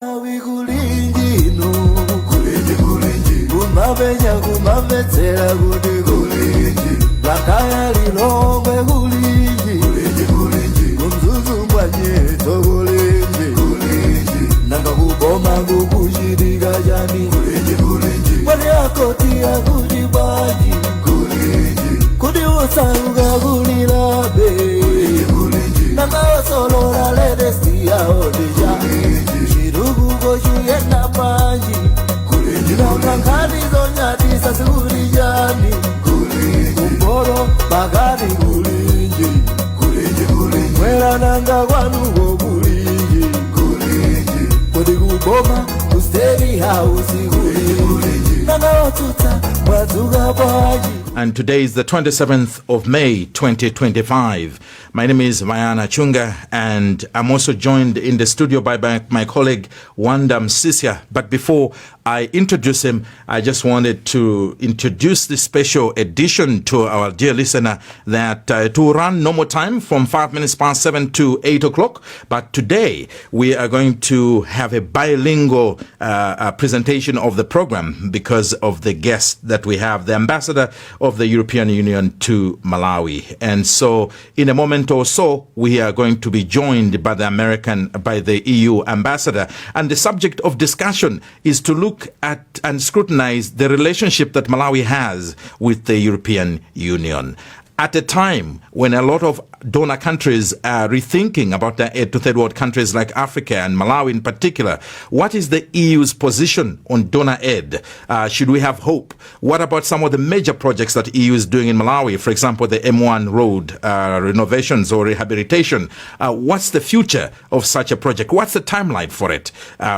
Kulinji no, kulinji, kumabenya kumabetsera kuti kulinji, bakaya lilongwe kulinji, kumzuzu mwanyeto kulinji, nanga kuboma kukushirika jani kulinji, kwani akoti ya kujibaji kuti usauka kulilabe nanga osolora ledesti ya odija Yena manji kulinji kankani zonyati sasikulijani kumboro bagani kulinji mwera nanga kwanugo kulinji kodi kuboma kusteri house kulinji nanga otuta mwazuga baji. And today is the 27th of May, 2025. My name is Bayana Chunga, and I'm also joined in the studio by my colleague, Msiska. But before I introduce him, I just wanted to introduce this special edition to our dear listener that to run normal time from 5 minutes past 7 to 8 o'clock. But today, we are going to have a bilingual presentation of the program because of the guest that we have, the ambassador of the European Union to Malawi. And so in a moment or so, we are going to be joined by the EU ambassador. And the subject of discussion is to look at and scrutinize the relationship that Malawi has with the European Union. At a time when a lot of donor countries are rethinking about their aid to third world countries like Africa and Malawi in particular, what is the EU's position on donor aid? Should we have hope? What about some of the major projects that EU is doing in Malawi? For example, the M1 road renovations or rehabilitation. What's the future of such a project? What's the timeline for it?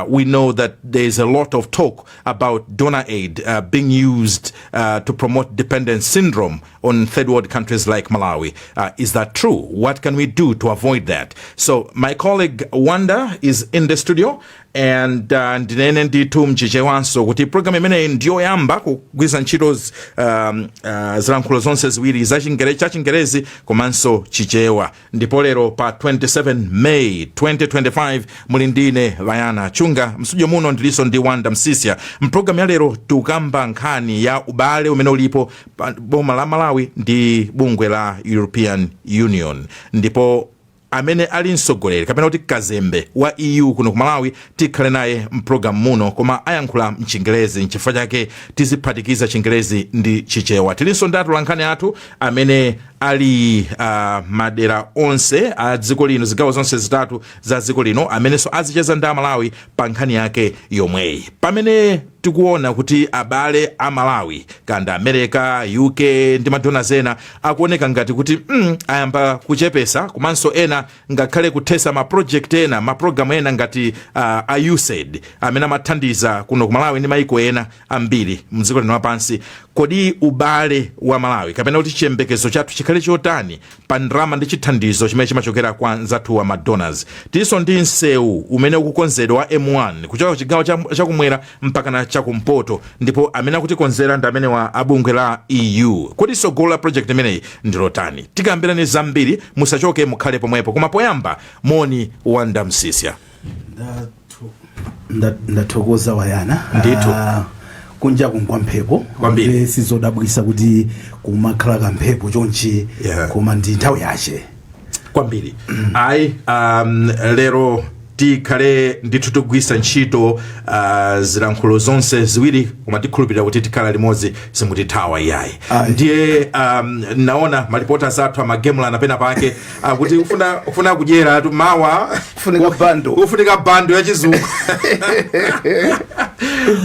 We know that there's a lot of talk about donor aid being used to promote dependence syndrome on third world countries like Malawi. Is that true? What can we do to avoid that? So my colleague Wanda is in the studio, and ndinene nditu mchichewanso kuti program imene ndiyo yamba kugwiza ntchito zilankhulo zonse ziwiri za Chingerezi komanso Chichewa. Ndipo lero pa 27 May 2025 muli ndine Bayana Chunga, mstudio muno ndiliso ndi Wanda Msiska. Mprogram ya lero tukamba nkhani ya ubale umene ulipo boma la Malawi ndi bungwe la European Union. Ndipo amene ali msogolere kapena kuti kazembe wa EU kuno ku Malawi tikhale naye mprogram muno, koma ayankhula mchingerezi, nchifukwa chake tiziphatikiza Chingerezi ndi Chichewa. Tilinso ndatu lankhani athu amene ali madera onse a dziko lino, zigawo zonse zitatu za dziko lino, amenenso azicheza ndi Malawi pa nkhani yake yomweyi. Pamene tikuona kuti abale a Malawi kanda America, UK ndi madona zena akuoneka ngati kuti ayamba kuchepesa, komanso ena ngakhale kuthesa maproject ena, maprogramu ena ngati a USAID amene amathandiza kuno ku Malawi ndi maiko ena ambiri mdziko lino lapansi. Kodi ubale wa Malawi kapena kuti chiyembekezo chathu chikhale chotani pa ndalama ndi chithandizo chimene chimachokera kwa nzathu wa madonors? Tilinso ndi msewu umene ukukonzedwa wa M1 kuchoka chigawo chakumwera mpaka na chakumpoto, ndipo amene akutikonzera ndi amene wa abungwe la EU. Kodi tsogolo la project imeneyi ndi lotani? Tikambirani zambiri, musachoke, mukhale pomwepo. Koma poyamba moni Wanda Msiska. Ndathokoza Bayana. Ndithu. Kunja kunkwa mphepo kwambiri sizodabwisa kuti kumakhala ka mphepo chonchi koma ndi nthawi yache kwambiri. Ayi lero tikhale ndithu tugwisa ntchito zilankhulo zonse ziwiri, koma tikhulupirira kuti tikhala limodzi simutithawa iyayi. Ndiye naona malipota zathu amagemula pena pake kuti ufuna kudyera mawa ufunika bando ya chizungu.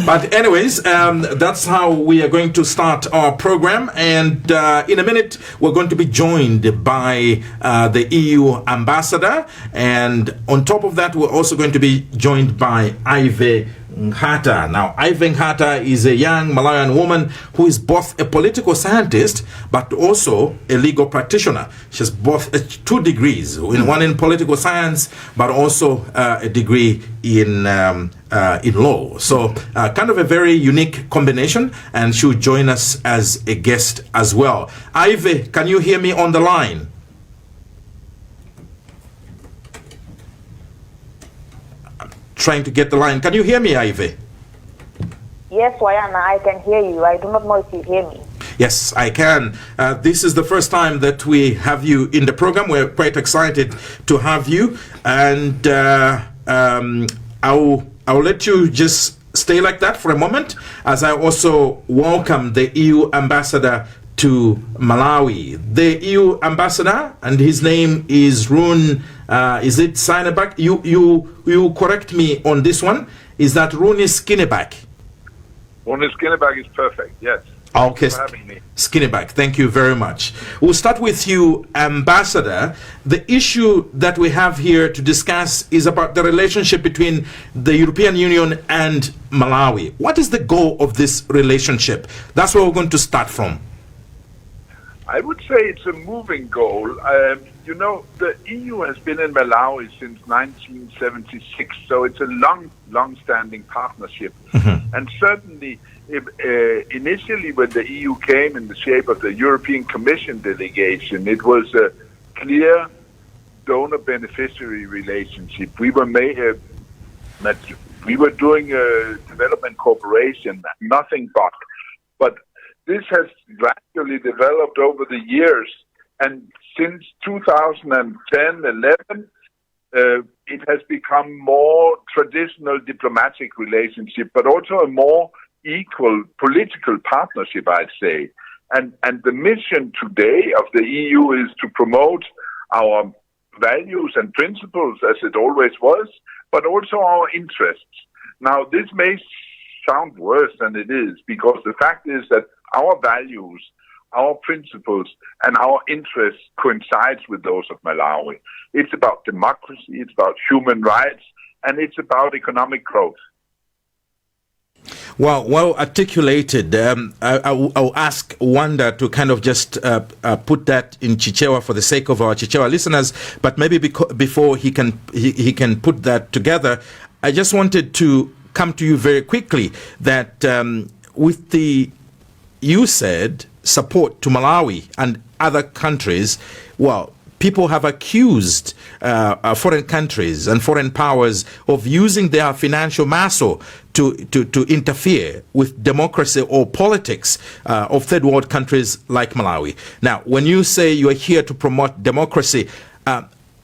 But anyways, that's how we are going to start our program, and in a minute we're going to be joined by the EU ambassador, and on top of that we're also going to be joined by Ivy Ngata. Now, Ivy Ngata is a young Malawian woman who is both a political scientist but also a legal practitioner. She has both 2 degrees, one in political science but also a degree in law. So kind of a very unique combination, and she'll join us as a guest as well. Ivy, can you hear me on the line? trying to get the line. Can you hear me, Ivy? Yes, Bayana, I can hear you. I do not know if you hear me. Yes, I can. This is the first time that we have you in the program. We're quite excited to have you. And I'll let you just stay like that for a moment, as I also welcome the EU ambassador to Malawi. The EU ambassador, and his name is Rune, is it Skinnebach? You correct me on this one. Is that Rune Skinnebach? Rune Skinnebach is perfect, yes. Okay, Thanks for having me. Skinnebach, thank you very much. We'll start with you, Ambassador. The issue that we have here to discuss is about the relationship between the European Union and Malawi. What is the goal of this relationship? That's where we're going to start from. I would say it's a moving goal. The EU has been in Malawi since 1976, so it's a long-standing partnership. Mm-hmm. And certainly, initially when the EU came in the shape of the European Commission delegation, it was a clear donor-beneficiary relationship. We were doing development cooperation, nothing but this has gradually developed over the years, and since 2010-11, it has become more traditional diplomatic relationship, but also a more equal political partnership, I'd say. And the mission today of the EU is to promote our values and principles, as it always was, but also our interests. Now, this may sound worse than it is, because the fact is that our values, our principles, and our interests coincides with those of Malawi. It's about democracy, it's about human rights, and it's about economic growth. Well articulated. I'll ask Wanda to kind of just put that in Chichewa for the sake of our Chichewa listeners, but maybe before he can put that together, I just wanted to come to you very quickly that with the, you said, support to Malawi and other countries, well, people have accused foreign countries and foreign powers of using their financial muscle to interfere with democracy or politics of third world countries like Malawi. Now, when you say you are here to promote democracy,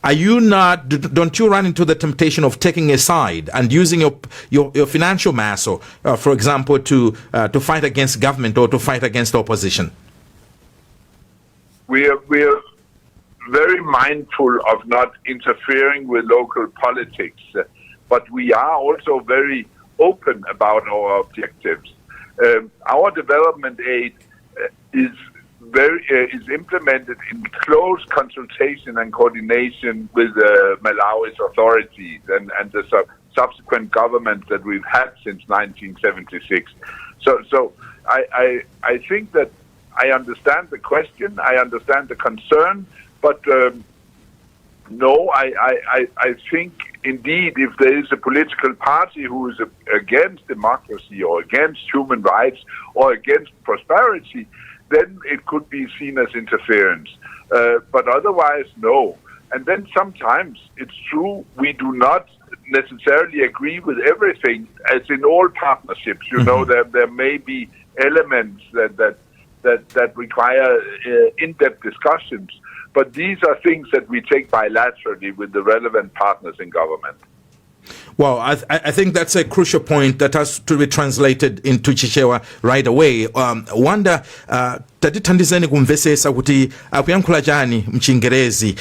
are you not? Don't you run into the temptation of taking a side and using your financial muscle, for example, to fight against government or to fight against opposition? We are very mindful of not interfering with local politics, but we are also very open about our objectives. Our development aid is implemented in close consultation and coordination with Malawi's authorities and the subsequent governments that we've had since 1976. So I think that I understand the question, I understand the concern, but no, I think indeed if there is a political party who is against democracy or against human rights or against prosperity, then it could be seen as interference. But otherwise, no. And then sometimes it's true we do not necessarily agree with everything, as in all partnerships. You know, there may be elements that require in-depth discussions. But these are things that we take bilaterally with the relevant partners in government. Well, I think that's a crucial point that has to be translated into Chichewa right away. Wanda, tatithandizeni kumvesesa kuti akuyankhula chani mchingerezi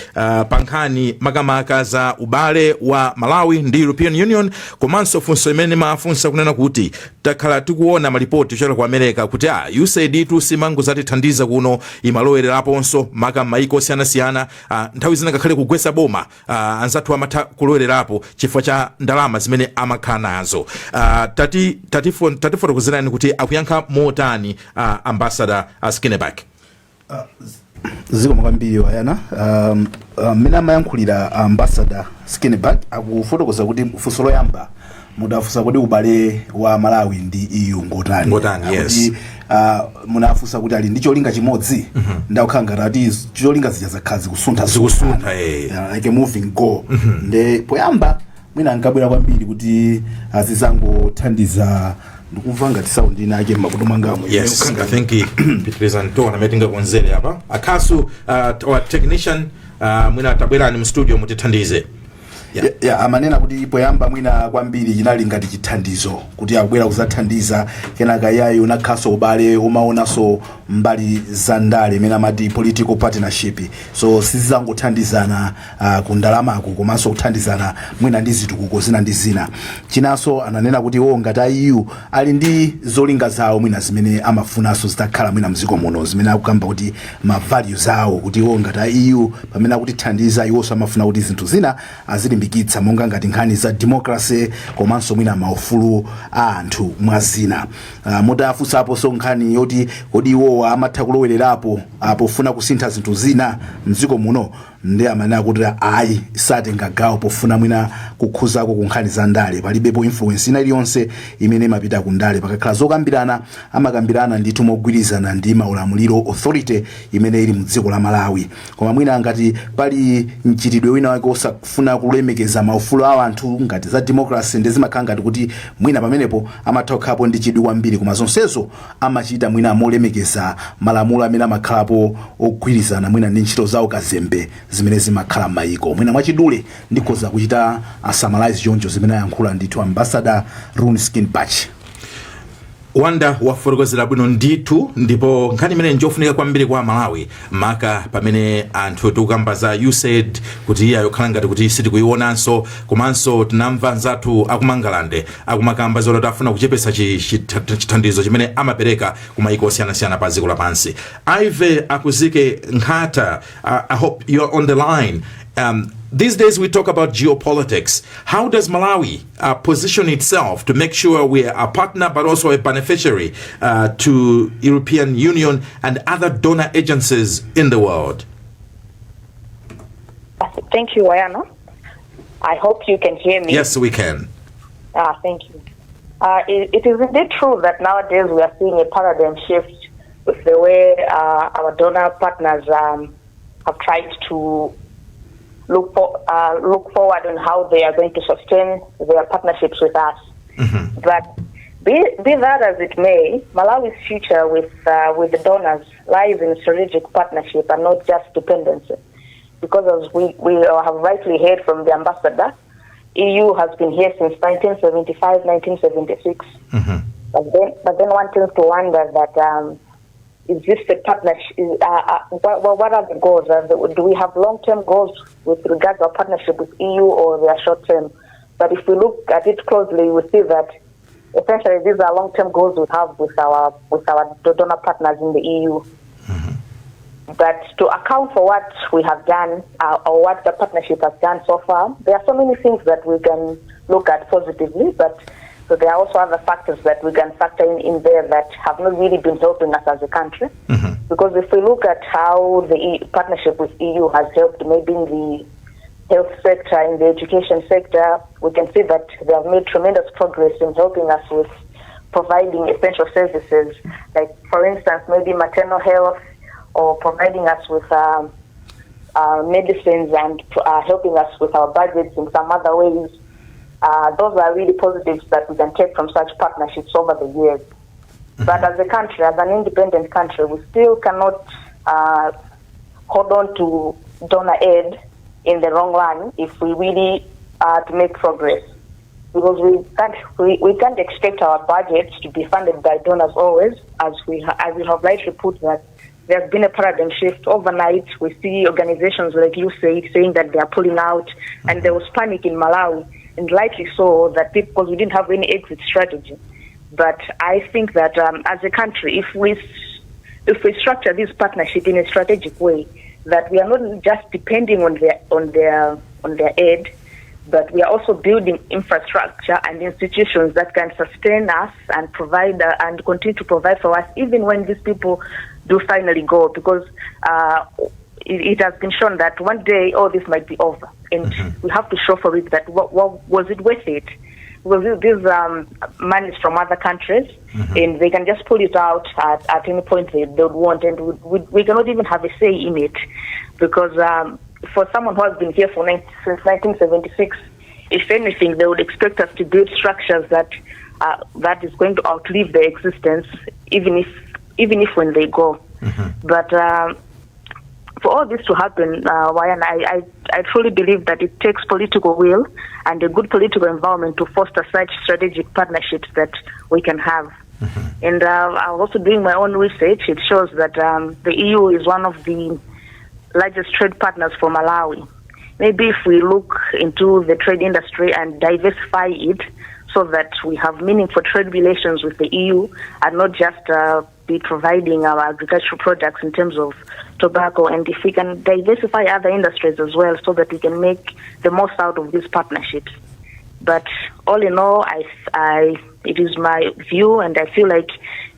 pankhani makamaka za ubale wa Malawi ndi European Union, komanso funso imene mafunsa kunena kuti takhala tikuona malipoti kuchokera ku America kuti USAID simangu zatithandiza kuno imaloweraponso maka maiko osiyanasiyana, nthawi zina ngakhale kugwetsa boma anzathu amatha kulowerapo chifukwa cha ndalama zimene amakhala nazo. Tatifotokozerani kuti akuyankha motani ambassador Skinnebach. Ziko kwambiri Bayana. Mina mayankhulira ambassador Skinnebach akufotokoza kuti funso loyamba mudafunsa kuti ubale wa Malawi ndi EU ngotani. Yes. Munafunsa kuti ali ndi cholinga chimodzi ndakukhala ngati cholinga zija zakhazi kusuntha zikusuntha like a moving goal. Nde poyamba mwina nkabwera kwambiri kuti azizangothandiza ndikumva ngati sound inake makutu mangamu. Yes, I think Peter's Ntona metinga konzele apa akasu our technician mwina tabwera ni studio mutithandize. Amanena kuti poyamba mwina kwambiri chinali ngati chithandizo kuti akubwera kuzathandiza kenaka yayo nakhaso ubale umaonaso mbali za ndale imene amati political partnership, so sizangothandizana ku ndalamako komanso kuthandizana mwina ndi zitukuko zina ndi zina. Chinanso ananena kuti ngati EU ali ndi zolinga zawo mwina zimene amafunanso zitakhala mwina mziko muno zimene akukamba kuti ma values awo kuti ngati EU pamene akuti thandiza iwonso amafuna kuti zinthu zina azilimbikitsa monga ngati nkhani za democracy komanso mwina maufulu a anthu mwazina. Mutafunsapo so nkhani yoti kodi iwo amatha kulowererapo pofuna kusintha zinthu zina mziko muno, ndi amanena kuti ayi satenga gawo pofuna mwina kukhuzako ku nkhani za ndale, palibepo influence ina iliyonse imene imapita ku ndale. Pakakhala zokambirana amakambirana ndithu mogwirizana ndi maulamuliro authority imene ili mu dziko la Malawi. Koma mwina ngati pali mchitidwe wina wake osafuna kulemekeza maufulu a anthu ngati za democracy ndi zimakhala ngati kuti mwina pamenepo amatha kukhapo ndi chidwi kwambiri, koma zonsezo amachita mwina molemekeza malamulo amene amakhalapo ogwirizana mwina ndi ntchito zawo kazembe zimene zimakhala m'mayiko. Mwina mwachidule ndikhoza kuchita summarize choncho zimene ayankhula ndithu ambassador Rune Skinnebach. Wanda wafotokozera bwino ndithu, ndipo nkhani imene njofunika kwambiri kwa Malawi maka pamene anthu tikukamba za USAID kuti iya yokhala ngati kuti sitikuionanso, komanso tinamva nzathu akumangalande akumakamba zoti afuna kuchepesa chithandizo chimene amapereka kumayiko osiyanasiyana pa dziko lapansi. Ive Akuzike Nkhata, I hope you're on the line. These days we talk about geopolitics. How does Malawi position itself to make sure we are a partner but also a beneficiary to European Union and other donor agencies in the world? Thank you, Bayana. I hope you can hear me. Yes, we can. Thank you. It is indeed true that nowadays we are seeing a paradigm shift with the way our donor partners have tried to look forward on how they are going to sustain their partnerships with us. Mm-hmm. But be that as it may, Malawi's future with the donors lies in strategic partnership and not just dependency. Because as we have rightly heard from the ambassador, EU has been here since 1975, 1976. Mm-hmm. But then one tends to wonder that is this the partnership? What are the goals? Do we have long-term goals with regard to our partnership with EU, or they are short-term? But if we look at it closely, we see that essentially these are long-term goals we have with our donor partners in the EU. Mm-hmm. But to account for what we have done or what the partnership has done so far, there are so many things that we can look at positively, but so there are also other factors that we can factor in there that have not really been helping us as a country. Mm-hmm. Because if we look at how the partnership with EU has helped maybe in the health sector, in the education sector, we can see that they have made tremendous progress in helping us with providing essential services, like, for instance, maybe maternal health, or providing us with medicines and helping us with our budgets in some other ways. Those are really positives that we can take from such partnerships over the years. Mm-hmm. But as a country, as an independent country, we still cannot hold on to donor aid in the long run if we really are to make progress. Because we can't expect our budgets to be funded by donors always, as we have rightly put that there's been a paradigm shift overnight. We see organizations like USAID saying that they are pulling out, mm-hmm. and there was panic in Malawi. And rightly so, that because we didn't have any exit strategy. But I think that as a country, if we structure this partnership in a strategic way, that we are not just depending on their aid, but we are also building infrastructure and institutions that can sustain us and provide and continue to provide for us, even when these people do finally go. Because it has been shown that one day all this might be over, and mm-hmm. we have to show for it that what was it worth it? Because these monies from other countries, mm-hmm. and they can just pull it out at any point they would want, and we cannot even have a say in it, because for someone who has been here since 1976, if anything, they would expect us to build structures that is going to outlive their existence, even if when they go. But for all this to happen, Bayana, I truly believe that it takes political will and a good political environment to foster such strategic partnerships that we can have. And I'm also doing my own research. It shows that the EU is one of the largest trade partners for Malawi. Maybe if we look into the trade industry and diversify it so that we have meaningful trade relations with the EU and not just be providing our agricultural products in terms of tobacco, and if we can diversify other industries as well so that we can make the most out of these partnerships. But all in all, it is my view, and I feel like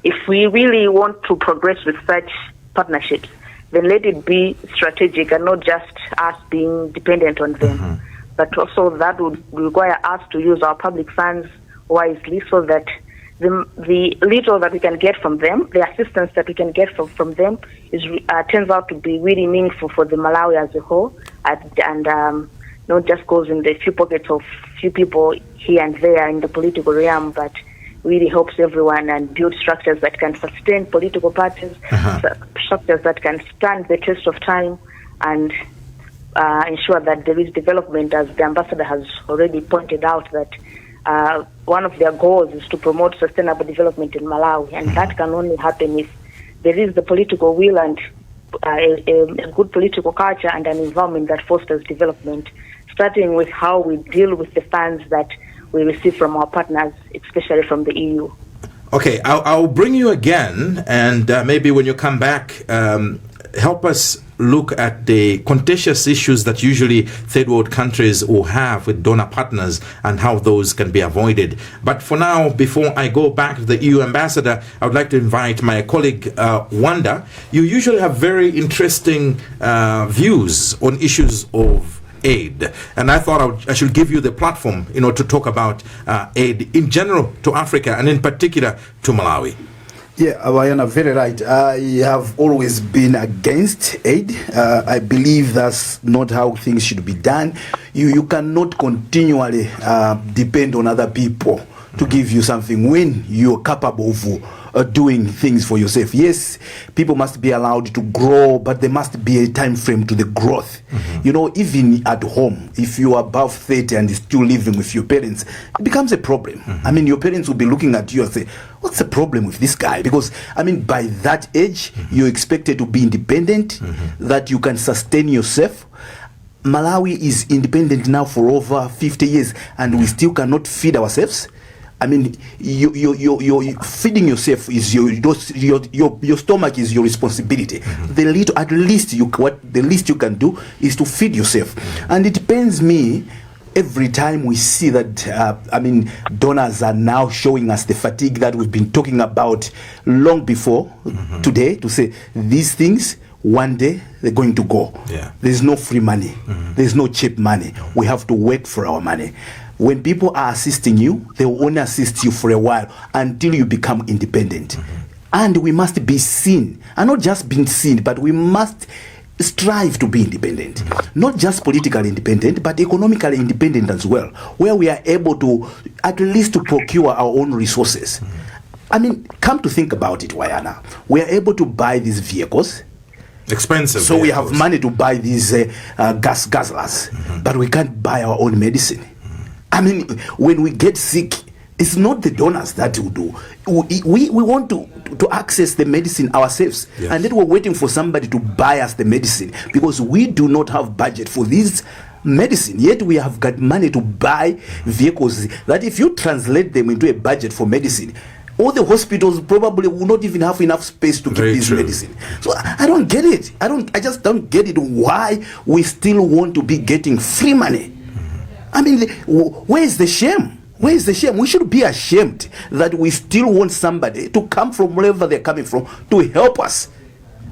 if we really want to progress with such partnerships, then let it be strategic and not just us being dependent on them. But also that would require us to use our public funds wisely so that the little that we can get from them, the assistance that we can get from them, turns out to be really meaningful for the Malawi as a whole, and not just goes in the few pockets of few people here and there in the political realm, but really helps everyone and build structures that can sustain political parties, structures that can stand the test of time, and ensure that there is development, as the ambassador has already pointed out, that one of their goals is to promote sustainable development in Malawi, and that can only happen if there is the political will and a good political culture and an environment that fosters development, starting with how we deal with the funds that we receive from our partners, especially from the EU. Okay, I'll bring you again, and maybe when you come back, help us look at the contentious issues that usually third world countries will have with donor partners and how those can be avoided. But for now, before I go back to the EU ambassador, I would like to invite my colleague Wanda. You usually have very interesting views on issues of aid, and I thought I should give you the platform, to talk about aid in general to Africa and in particular to Malawi. Yeah, Bayana, very right. I have always been against aid. I believe that's not how things should be done. You cannot continually depend on other people to give you something when you're capable of doing things for yourself. Yes, people must be allowed to grow, but there must be a time frame to the growth. Even at home, if you are above 30 and still living with your parents, it becomes a problem. I mean, your parents will be looking at you and say, what's the problem with this guy? Because, by that age, you're expected to be independent, that you can sustain yourself. Malawi is independent now for over 50 years, and we still cannot feed ourselves. You feeding yourself is your stomach is your responsibility. The least you can do is to feed yourself, and it pains me every time we see that. Donors are now showing us the fatigue that we've been talking about long before today. To say these things, one day they're going to go. There's no free money. There's no cheap money. We have to work for our money. When people are assisting you, they will only assist you for a while until you become independent. And we must be seen, and not just being seen, but we must strive to be independent. Not just politically independent, but economically independent as well, where we are able to at least to procure our own resources. Come to think about it, Bayana. We are able to buy these vehicles. Expensive. So we have money to buy these guzzlers, but we can't buy our own medicine. When we get sick, it's not the donors that will do. We want to access the medicine ourselves, and then we're waiting for somebody to buy us the medicine because we do not have budget for this medicine. Yet we have got money to buy vehicles that, if you translate them into a budget for medicine, all the hospitals probably will not even have enough space to give this medicine. So I don't get it. I just don't get it. Why we still want to be getting free money? Where is the shame? Where is the shame? We should be ashamed that we still want somebody to come from wherever they're coming from to help us.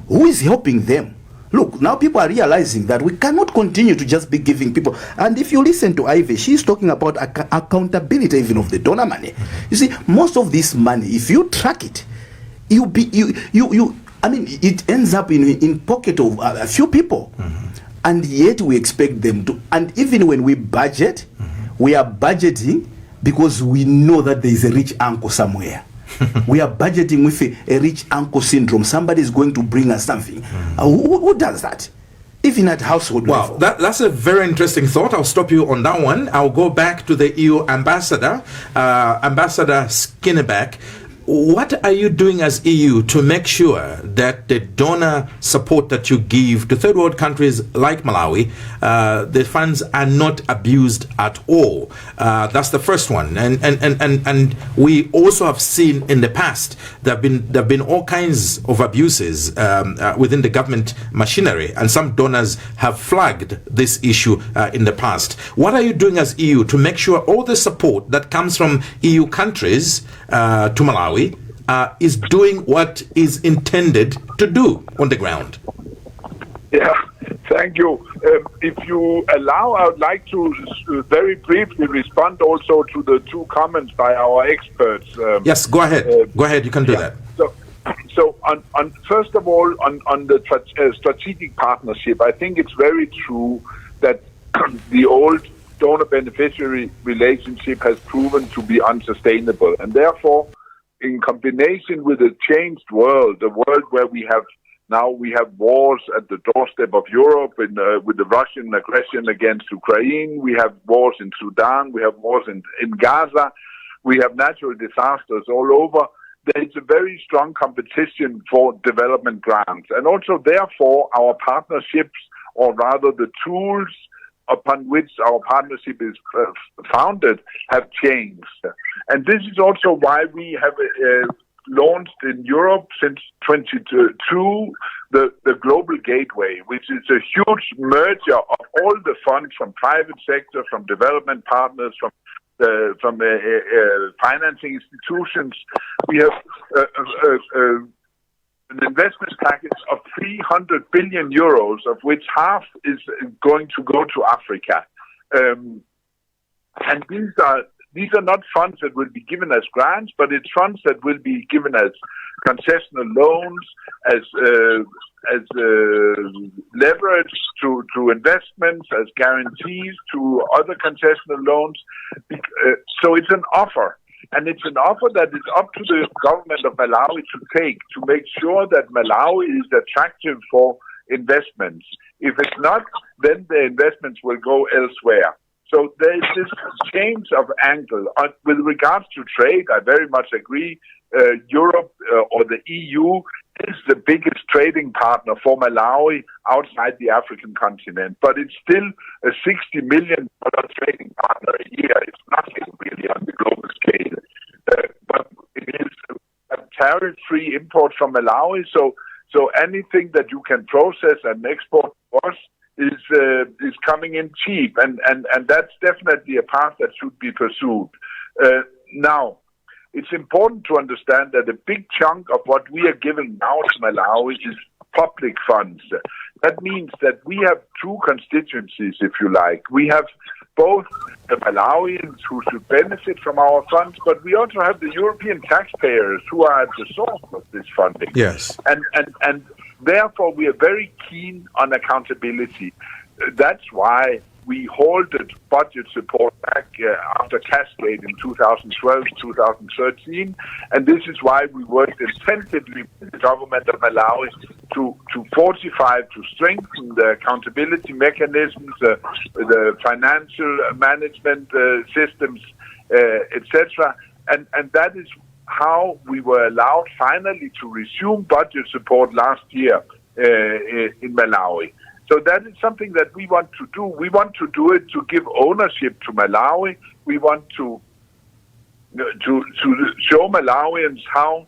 Who is helping them? Look, now people are realizing that we cannot continue to just be giving people. And if you listen to Ivy, she's talking about accountability even of the donor money. You see, most of this money, if you track it, it ends up in pocket of a few people. And yet we expect them to, and even when we budget, we are budgeting because we know that there is a rich uncle somewhere. We are budgeting with a rich uncle syndrome. Somebody is going to bring us something. Who does that? Even at household level. That's a very interesting thought. I'll stop you on that one. I'll go back to the EU ambassador, Ambassador Skinnebach. What are you doing as EU to make sure that the donor support that you give to third world countries like Malawi, the funds are not abused at all? That's the first one. And we also have seen in the past there have been all kinds of abuses within the government machinery, and some donors have flagged this issue in the past. What are you doing as EU to make sure all the support that comes from EU countries to Malawi is doing what is intended to do on the ground? Yeah, thank you. If you allow, I would like to very briefly respond also to the two comments by our experts. Yes, go ahead. Go ahead, you can do that. So on first of all, on the strategic partnership, I think it's very true that the old donor-beneficiary relationship has proven to be unsustainable. And therefore, in combination with a changed world, a world where we have wars at the doorstep of Europe with the Russian aggression against Ukraine, we have wars in Sudan, we have wars in Gaza, we have natural disasters all over. There is a very strong competition for development grants. And also, therefore, our partnerships, or rather the tools upon which our partnership is founded, have changed. And this is also why we have launched in Europe since 2022 the Global Gateway, which is a huge merger of all the funds from private sector, from development partners, from financing institutions. We have an investment package of 300 billion euros, of which half is going to go to Africa. And these are not funds that will be given as grants, but it's funds that will be given as concessional loans, as leverage to investments, as guarantees to other concessional loans. So it's an offer. And it's an offer that is up to the government of Malawi to take, to make sure that Malawi is attractive for investments. If it's not, then the investments will go elsewhere. So there is this change of angle. With regards to trade, I very much agree. Europe or the EU is the biggest trading partner for Malawi outside the African continent, but it's still a $60 million trading partner a year. It's nothing really on the global scale. But it is a tariff-free import from Malawi, so anything that you can process and export to us is coming in cheap, and that's definitely a path that should be pursued. Now, it's important to understand that a big chunk of what we are giving now to Malawi is public funds. That means that we have two constituencies, if you like. We have both the Malawians who should benefit from our funds, but we also have the European taxpayers who are at the source of this funding. Yes. And therefore, we are very keen on accountability. That's why we halted budget support back after Cascade in 2012, 2013. And this is why we worked intensively with the government of Malawi to fortify, to strengthen the accountability mechanisms, the financial management systems, etc. And that is how we were allowed finally to resume budget support last year in Malawi. So that is something that we want to do. We want to do it to give ownership to Malawi. We want to show Malawians how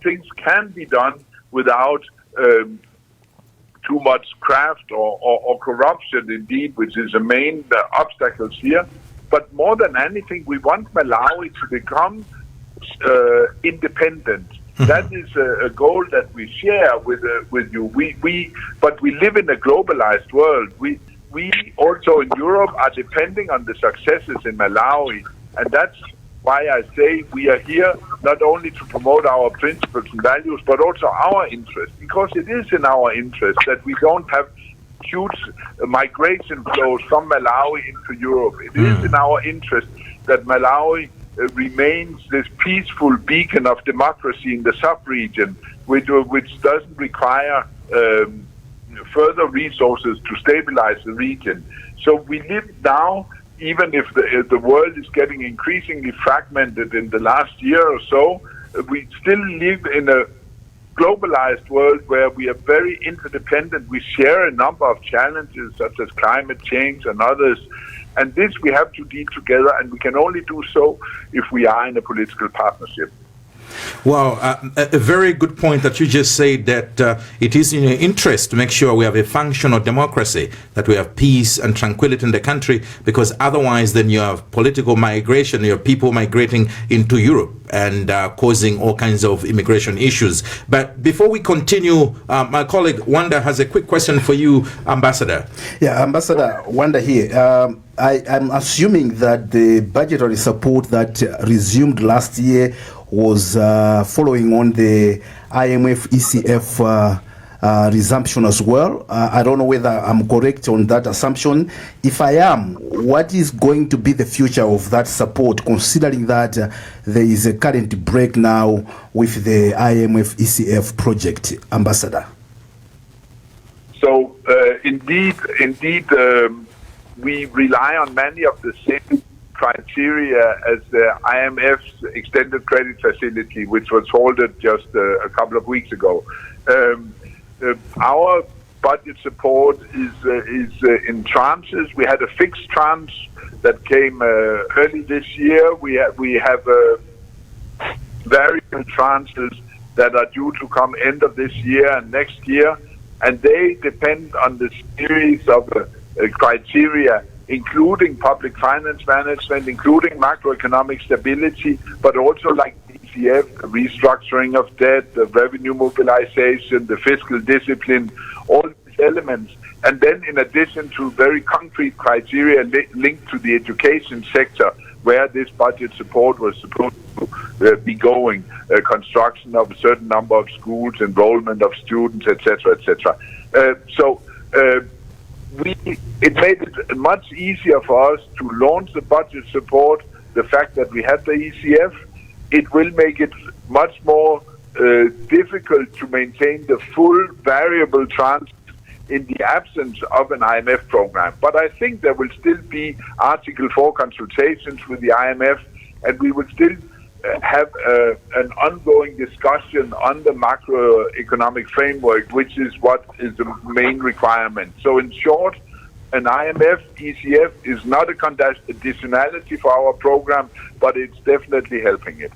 things can be done without too much craft or corruption, indeed, which is the main obstacles here. But more than anything, we want Malawi to become independent. That is a goal that we share with you. But we live in a globalized world. We also in Europe are depending on the successes in Malawi, and that's why I say we are here not only to promote our principles and values, but also our interest, because it is in our interest that we don't have huge migration flows from Malawi into Europe. It is in our interest that Malawi remains this peaceful beacon of democracy in the sub-region, which doesn't require further resources to stabilize the region. So we live now, even if the world is getting increasingly fragmented in the last year or so, we still live in a globalized world where we are very interdependent. We share a number of challenges such as climate change and others. And this we have to deal together, and we can only do so if we are in a political partnership. Well, a very good point that you just said, that it is in your interest to make sure we have a functional democracy, that we have peace and tranquility in the country, because otherwise then you have political migration, you have people migrating into Europe and causing all kinds of immigration issues. But before we continue, my colleague Wanda has a quick question for you, Ambassador. Yeah, Ambassador Wanda here. I'm assuming that the budgetary support that resumed last year was following on the IMF ECF resumption as well. I don't know whether I'm correct on that assumption. If I am, what is going to be the future of that support, considering that there is a current break now with the IMF ECF project, Ambassador? So indeed, we rely on many of the same criteria as the IMF's extended credit facility, which was halted just a couple of weeks ago. Our budget support is in tranches. We had a fixed tranche that came early this year. We have various tranches that are due to come end of this year and next year, and they depend on the series of criteria, including public finance management, including macroeconomic stability, but also like ECF, the restructuring of debt, the revenue mobilization, the fiscal discipline, all these elements. And then in addition to very concrete criteria linked to the education sector, where this budget support was supposed to be going, construction of a certain number of schools, enrollment of students, etc., etc. It made it much easier for us to launch the budget support. The fact that we had the ECF, it will make it much more difficult to maintain the full variable tranche in the absence of an IMF program. But I think there will still be Article 4 consultations with the IMF, and we will still have an ongoing discussion on the macroeconomic framework, which is what is the main requirement. So in short, an IMF ECF is not a conditionality for our program, but it's definitely helping it.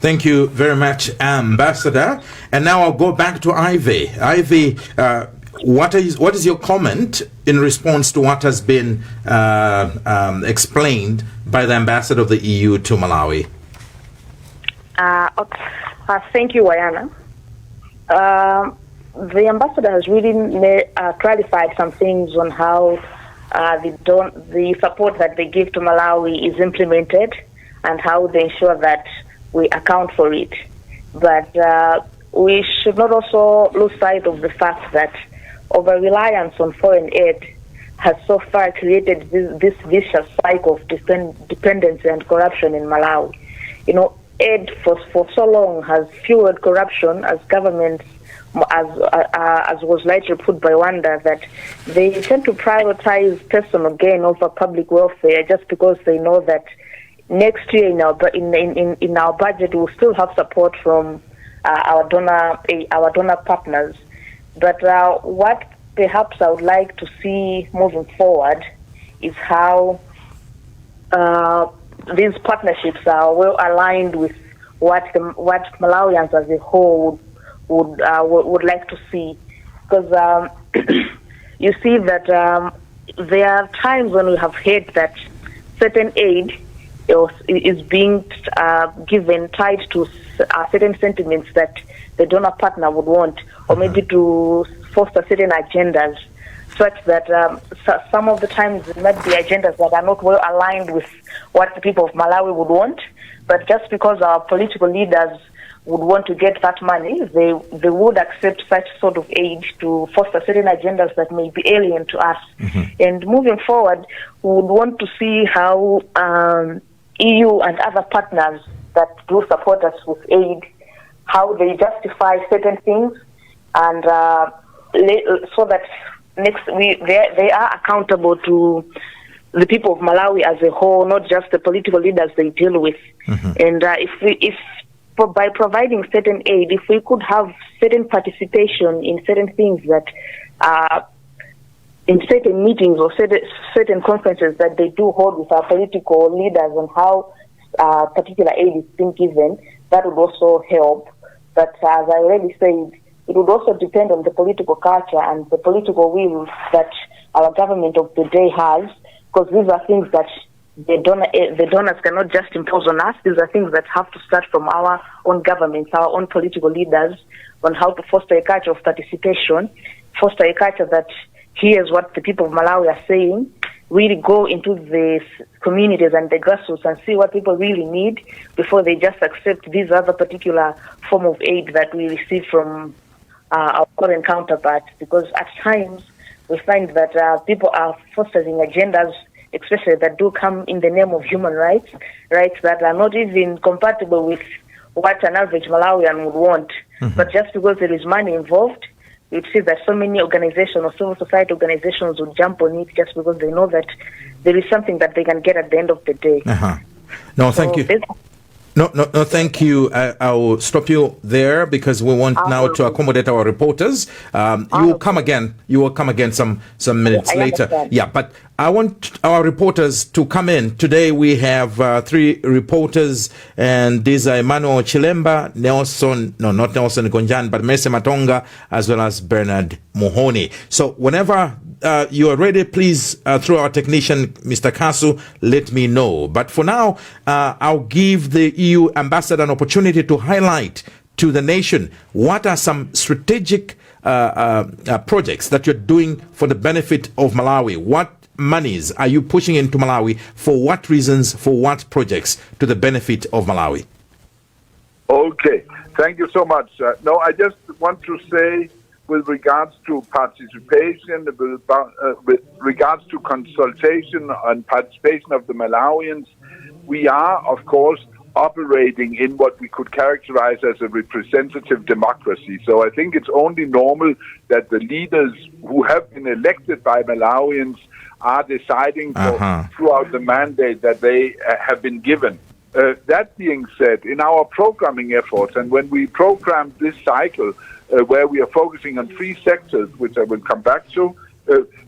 Thank you very much, Ambassador. And now I'll go back to Ivy. Ivy, what is your comment in response to what has been explained by the Ambassador of the EU to Malawi? Thank you, Bayana. The ambassador has really clarified some things on how the support that they give to Malawi is implemented and how they ensure that we account for it. But we should not also lose sight of the fact that over-reliance on foreign aid has so far created this vicious cycle of dependency and corruption in Malawi. You know, aid for so long has fueled corruption, as governments, as was later put by Wanda, that they tend to prioritize personal gain over public welfare just because they know that next year in our budget we'll still have support from our donor partners. But what perhaps I would like to see moving forward is how these partnerships are well aligned with what Malawians as a whole would like to see, because you see that there are times when we have heard that certain aid is being given tied to certain sentiments that the donor partner would want, or maybe to foster certain agendas, such that some of the times it might be agendas that are not well aligned with what the people of Malawi would want, but just because our political leaders would want to get that money, they would accept such sort of aid to foster certain agendas that may be alien to us. And moving forward, we would want to see how EU and other partners that do support us with aid, how they justify certain things, and so that they are accountable to the people of Malawi as a whole, not just the political leaders they deal with. And by providing certain aid, if we could have certain participation in certain things that in certain meetings or certain conferences that they do hold with our political leaders on how particular aid is being given, that would also help. But as I already said, it would also depend on the political culture and the political will that our government of the day has, because these are things that the donors cannot just impose on us. These are things that have to start from our own governments, our own political leaders, on how to foster a culture of participation, foster a culture that hears what the people of Malawi are saying, really go into the communities and the grassroots and see what people really need before they just accept these other particular form of aid that we receive from our foreign counterparts. Because at times we find that people are fostering agendas, especially that do come in the name of human rights that are not even compatible with what an average Malawian would want. But just because there is money involved, you'd see that so many organizations or civil society organizations would jump on it just because they know that there is something that they can get at the end of the day. No, thank you. No, thank you. I'll stop you there because we want now to accommodate our reporters. You will come again. You will come again some minutes later. Understand. Yeah, but I want our reporters to come in. Today we have 3 reporters, and these are Emmanuel Chilemba, not Nelson Gonjan, but Mese Matonga, as well as Bernard Mohoni. So whenever you are ready, please, through our technician, Mr. Kasu, let me know. But for now, I'll give the EU ambassador an opportunity to highlight to the nation what are some strategic projects that you're doing for the benefit of Malawi. What monies are you pushing into Malawi? For what reasons? For what projects to the benefit of Malawi? Okay, thank you so much. No, I just want to say, with regards to participation, with regards to consultation and participation of the Malawians, we are, of course, operating in what we could characterize as a representative democracy. So I think it's only normal that the leaders who have been elected by Malawians are deciding throughout the mandate that they have been given. That being said, in our programming efforts, and when we programmed this cycle, where we are focusing on 3 sectors, which I will come back to,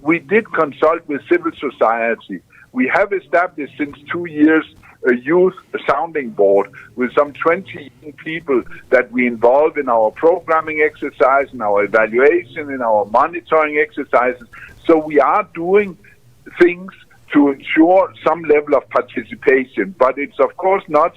we did consult with civil society. We have established since 2 years a youth sounding board with some 20 people that we involve in our programming exercise, in our evaluation, in our monitoring exercises. So we are doing things to ensure some level of participation, but it's of course not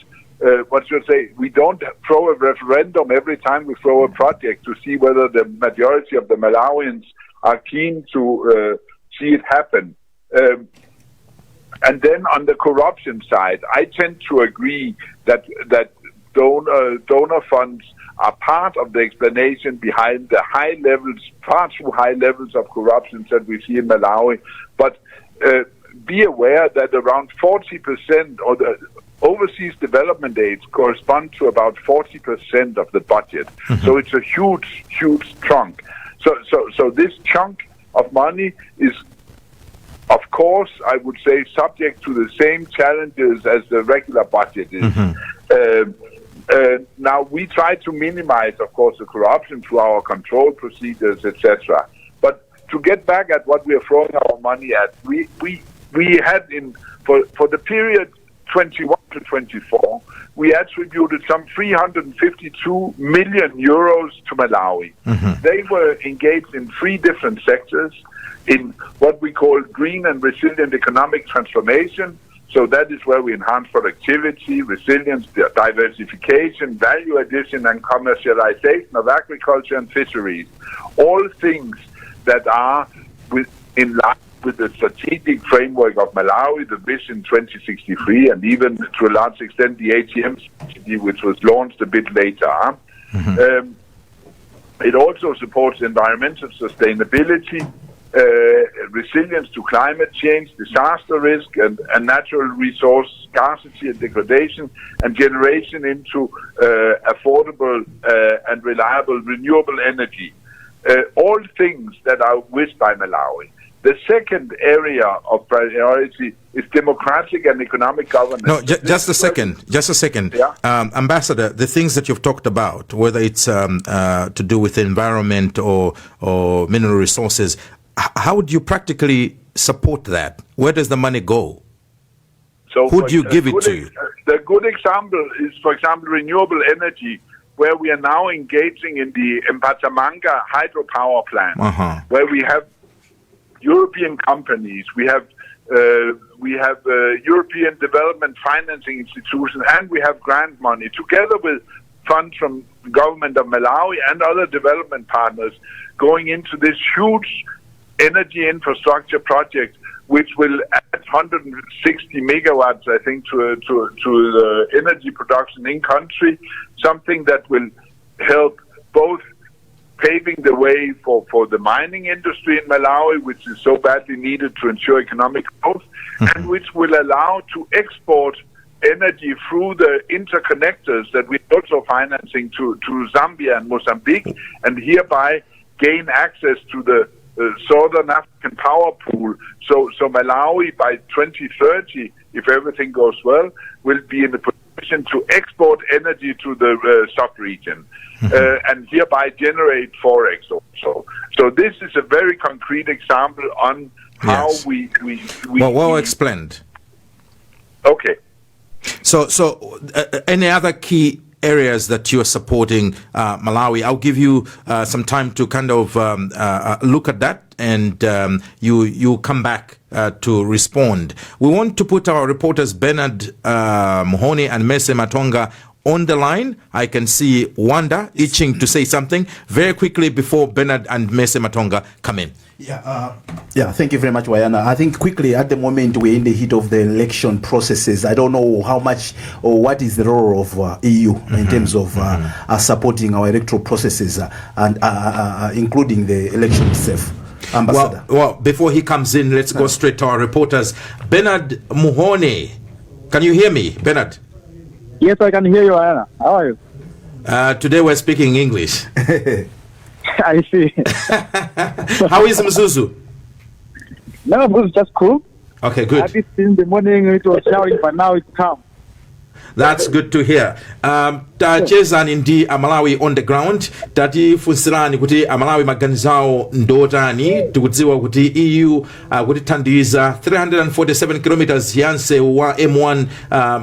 we don't throw a referendum every time we throw a project to see whether the majority of the Malawians are keen to see it happen. And then on the corruption side, I tend to agree that donor funds are part of the explanation behind the far too high levels of corruption that we see in Malawi. But be aware that around 40% of the overseas development aids correspond to about 40% of the budget. So it's a huge chunk. So this chunk of money is, of course, I would say, subject to the same challenges as the regular budget is. Now, we try to minimize, of course, the corruption through our control procedures, etc. But to get back at what we are throwing our money at, we had for the period 21 to 24, we attributed some 352 million euros to Malawi. They were engaged in 3 different sectors, in what we call green and resilient economic transformation. So that is where we enhance productivity, resilience, diversification, value addition, and commercialization of agriculture and fisheries. All things that are in line with the strategic framework of Malawi, the Vision 2063, and even to a large extent the ATM strategy, which was launched a bit later. It also supports environmental sustainability, resilience to climate change, disaster risk, and natural resource scarcity and degradation, and generation into affordable and reliable renewable energy. All things that are wished by Malawi. The second area of priority is democratic and economic governance. No, just a second. Yeah? Ambassador, the things that you've talked about, whether it's to do with environment or mineral resources, how would you practically support that? Where does the money go? So who do you give it to? The good example is, for example, renewable energy, where we are now engaging in the Mpatamanga hydropower plant, where we have European companies, we have European development financing institutions, and we have grant money, together with funds from the government of Malawi and other development partners, going into this huge energy infrastructure project, which will add 160 megawatts, I think, to the energy production in country, something that will help both paving the way for the mining industry in Malawi, which is so badly needed to ensure economic growth, and which will allow to export energy through the interconnectors that we're also financing to Zambia and Mozambique, and hereby gain access to the Southern African power pool. So Malawi by 2030, if everything goes well, will be in the position to export energy to the sub-region. And hereby generate forex also. So this is a very concrete example on how we well explained. Okay. So any other key areas that you are supporting Malawi? I'll give you some time to kind of look at that, and you come back to respond. We want to put our reporters Bernard Muhoni and Mese Matonga on the line. I can see Wanda itching to say something very quickly before Bernard and Mese Matonga come in. Yeah, thank you very much, Bayana. I think quickly, at the moment, we're in the heat of the election processes. I don't know how much or what is the role of EU in terms of supporting our electoral processes and including the election itself. Ambassador. Well, before he comes in, let's go straight to our reporters. Bernard Muhone, can you hear me, Bernard? Yes, I can hear you, Bayana. How are you? Today we're speaking English. I see. How is Mzuzu? No, it was just cool. Okay, good. At least in the morning it was showering, but now it's calm. That's good to hear. Tachezani ndi Amalawi on the ground. Tati funsirani kuti Amalawi maganizawo ndotani. Tikudziwa kuti EU kuti tandiza 347 kilometers yanse wa M1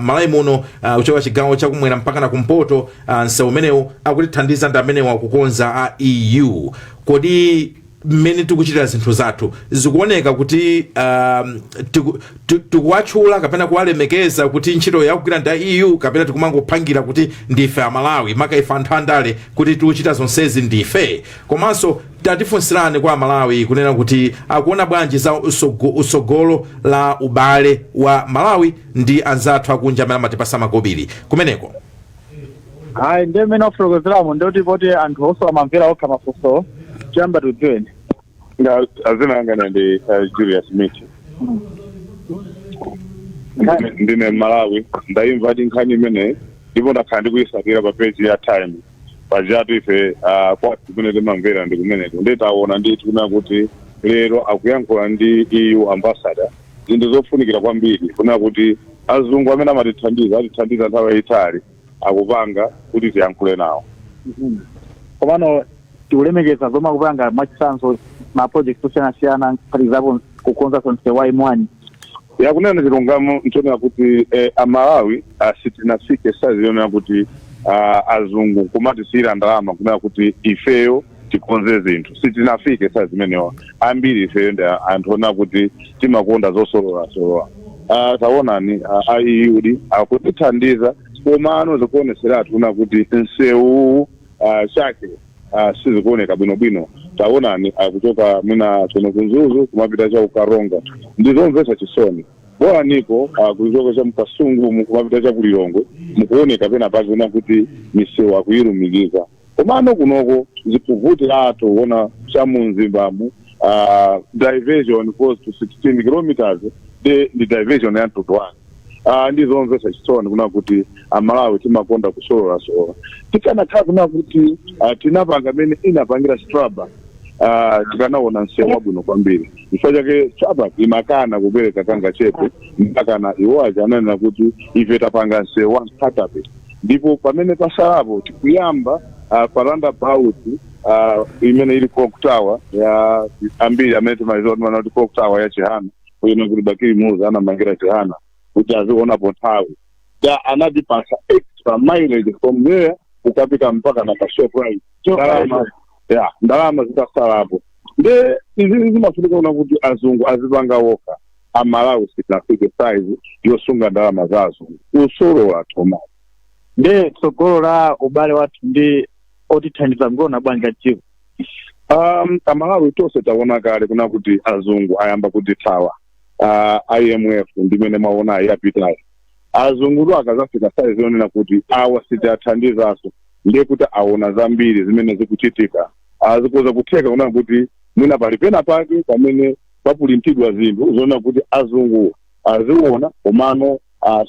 Malawi muno uchoka chigawo chakumwera mpaka na kumpoto nsewu menewu akuti tandiza ndamenewa kukonza EU. Kodi mmene tikuchitira zinthu zathu zikuoneka kuti tikuwatchula kapena kuwalemekeza kuti ntchito yakugwira nda EU kapena tikumangopangira kuti ndife Amalawi maka ife anthu andale kuti tikuchita zonsezi ndife. Komanso tatifunsirani kwa Malawi kunena kuti akuona bwanji za usogolo la ubale wa Malawi ndi anzathu akunja amene amatipasa makobiri kumeneko. Hayi ndemene ofrokozeramo ndoti poti anthu oso amamvera okha mafunso chiyamba tudweni. Azinangana ndi Julius Michi. Ndine Malawi ndaimva nkhani imene ndipo ndakhala ndikuyisakira pa page ya Time pajatu ife kwati kumene mamvera ndi kumeneko nditaona ndithu kuna kuti lero akuyankhula ndi EU ambassador zinthu zofunikira kwambiri kuna kuti azungu amene amatithandiza nthawi yayitali akupanga kuti tiyankhule nawo. Komano tikulemekeza zomwe akupanga mwachitsanzo ma project osiyanasiyana, for example kukonza sonse wa M1 yakunena chilungamo nchonera kuti Amalawi sitinafike saziona kuti azungu kumatisira ndalama kunena kuti ifeyo tikonze zinthu sitinafike sazimenewa ambiri ifeyo ndi anthu ona kuti timakonda zosolola taonani EU akutithandiza komano zikuoneseratu kuna kuti nsewu chake sizikuoneka bwinobwino taonani akuchoka mina kuno kunzuzu kumapita cha ukaronga ndizomvesa chisoni bora niko kuchoka cha mkasungu kumapita cha kulilongwe mukuoneka pena pazona kuti misewu akuirumikiza komano kunoko zipuvuti ato ona cha munzimbamu diversion close to 16 kilometers the diversion ya Tutwana ndizomvesa chisoni kuna kuti amalawi timakonda kusolola tikana kha kuna kuti tinapanga mene inapangira straba tikanaona nsewu wabwino kwambiri chifukwa chake straba imakana kupereka kanga chepe mpakana iwaja ananena kuti ife tapanga nsewu wa startup ndipo pamene pasalapo tikuyamba pa roundabout imene ili clock tower ya ambiri amene timalizoti mana kuti clock tower ya Chihana kuyena kuti bakiri muza anamangira Chihana kuti azionapo nthawi da anatipasa extra mileage from there ukapita mpaka na shop right ndalama zitasalapo nde izi zimafunika kuna kuti azungu azipanga woka amalawi sitinafike size yosunga ndalama za azungu usolola toma nde tsogolola ubale wathu ndi otithandiza ngona bwanja chivo amalawi tonse taona kale kuna kuti azungu ayamba kuti thawa IMF ndimene maona ayapitayo azungu akazafika size yonena kuti awa sitathandizaso ndiye kuti aona zambiri zimene zikuchitika azikuza kutheka kuna kuti mwina palipena pake pamene papulintidwa zinthu zona kuti azungu aziona komano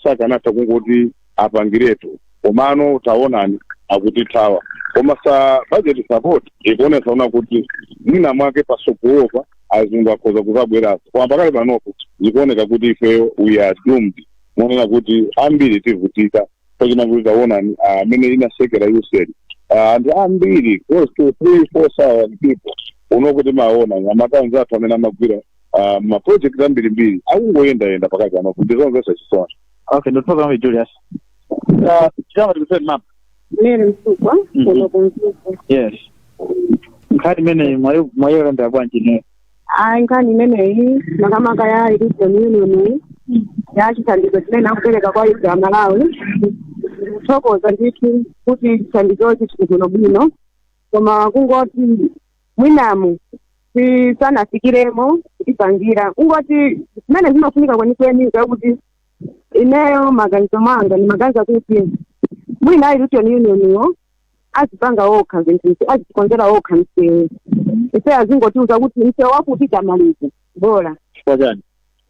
sakanatha kungoti apangiretu komano taonani akuti thawa koma sa budget support ikuonesa una kuti mwina mwake pasokuopa azungu akhoza kuzabweraso koma pakale panopo zikuoneka kuti ifeyo we are doomed monena kuti ambiri tivutika pachina kuti taonani amene inasekera usedi anthu ambiri close to 3,000-4,000 people unokuti maona nyamakanza athu amene amagwira maproject ambirimbiri akungoyenda pakati panopo ndizomvesa chisoni. Okay, no problem, Julius. Chama tikusema map. Mimi Msukwa, kuno kumsuku. Yes. Nkani mene mwayo randa bwanji ne. Nkani mene hii makamaka ya ilito ni ya chitandiko chimene akupeleka kwa ife Malawi. Thokoza ndithu kuti chitandiko chikuno bwino. Koma kungoti mwinamu sanafikiremo ipangira. Kungoti mene zimafunika kwenikweni kuti ineyo maganizo manga ni maganizo kuti mwina ilito niyo azipanga okha zinthu azikonzera okha mse ise azingotiuza kuti mse wakupita malizi bora kwajani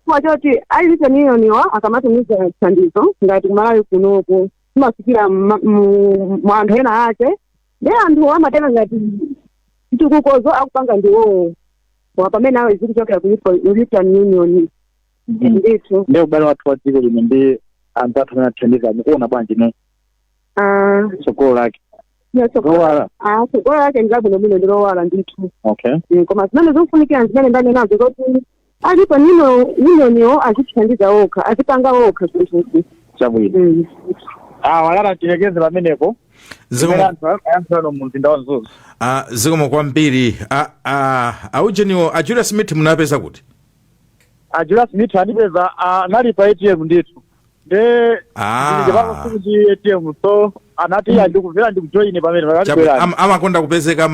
kwa choti alito niyo akamatumiza chandizo ngati Malawi kunoko mafikira mwanthu ena ake ndi anthu amatena ngati chitukukozo akupanga ndiwo wapamene awe zikuchokera ku European Union ndithu ndio ubale watu wadziko lino ndi anthu athu anathandiza mukuona bwanji ne sokolo lake sokolo lake ngabwino bwino ndilowala ndithu okay koma zimene zofunikira zimene ndane nazo kuti alipo niyo azithandiza okha azipanga okha zinthu chabwino walala tinegeze pamenepo zikomo kwambiri aujeniwo a Julius Smith munapeza kuti Julius Smith anipeza nali pa ATM ndithu nde ndipanga ATM so anati ndikuvera ndikujoine pamene amakonda kupezeka